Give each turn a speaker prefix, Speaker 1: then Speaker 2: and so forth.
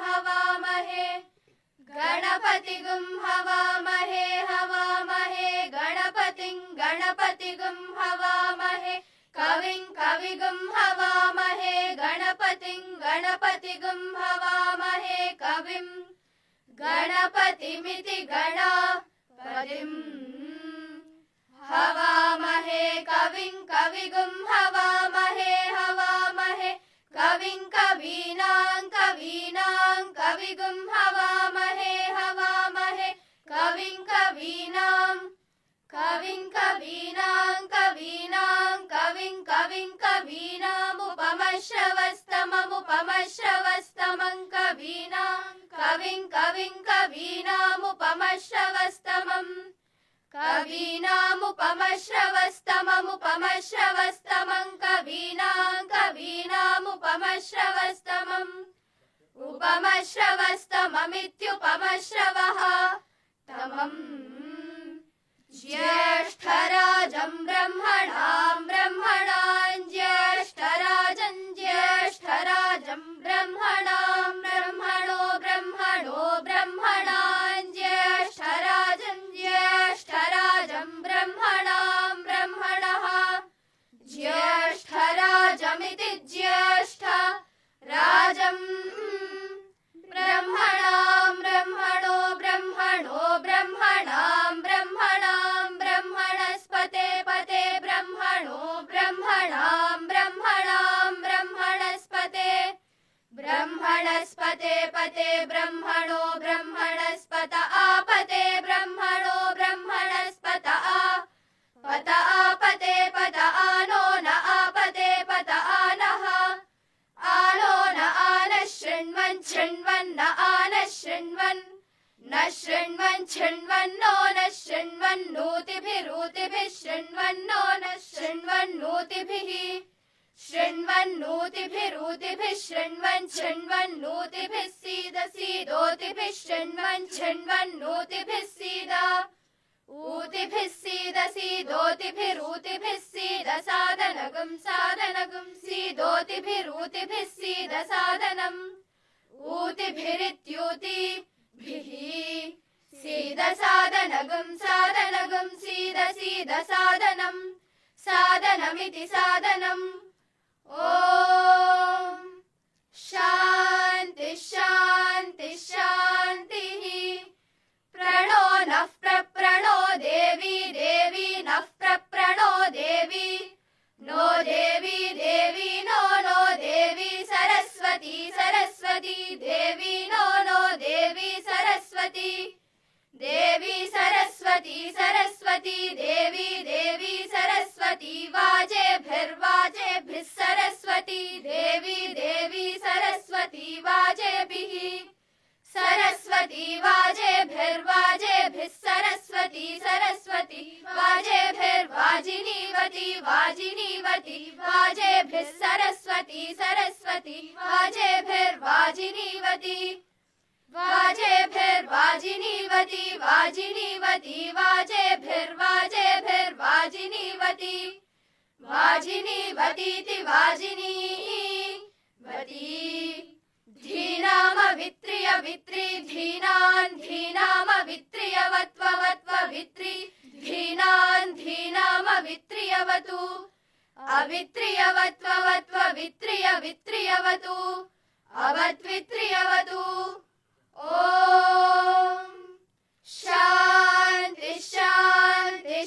Speaker 1: हवामहे गणपतिगुं हवामहे हवामहे गणपतिं हवामहे कविं कविगुं हवामहे गणपतिगुं हवामहे कविं गणपतिमिति गणपतिं हवामहे कविं कविगुं हवामहे हवामहे कविं कवीनां कविगुं हवामहे हवामहे कविं कवीनां कवीनामुपमश्रवस्तमं कवीनामुपमश्रवस्तमम् उपमश्रवस्तममित्युपमश्रवः तमम् ज्येष्ठराजं ब्रह्मणां ज्येष्ठराजं ब्रह्मणो ब्रह्मणां ज्येष्ठराजं ब्रह्मणः ज्येष्ठराजमिति ज्येष्ठ राजं ब्रह्मणो ब्रह्मणां ब्रह्मणस्पते पते ब्रह्मणां ब्रह्मणस्पते पते ब्रह्मणो ब्रह्मणस्पत आपते ब्रह्मणो ब्रह्मणस्पत पत आपते पत आनो न आपते पत आनः आनो न आनः शृण्वन् न आनः शृण्वन् न शृण्वन्नो न शृण्वन्नूतिभिः शृण्वन्नो न शृण्वन्नूतिभिः शृण्वन्नूतिभिः सीदोतिभिः शृण्वन्नूतिभिः सीद ऊतिभिः सीदोतिभिः सीद साधनगुं सीदोतिभिः सीद साधनम् ऊतिभिरित्यूतिभिः सीद साधनगुं सीद साधनम् साधनमिति साधनम् ॐ शान्तिः प्रणो नः प्रणो देवी नः प्रणो देवी नो देवी नो देवी सरस्वती देवी नो देवी सरस्वती देवी सरस्वती वाजेभिः सरस्वती देवी सरस्वती वाजेभिः वाजेभिः सरस्वती वाजेभिर्वाजिनीवती वाजेभिः सरस्वती वाजेभिर्वाजिनीवती वाजिनीवतीति वाजिनीवती धीनामवित्रियवित्री धीनामवित्रियवत्ववित्री धीनामवित्रियवतु अवित्रियवत्ववित्रियवतु अवत्वित्रियवतु ॐ शान्तिः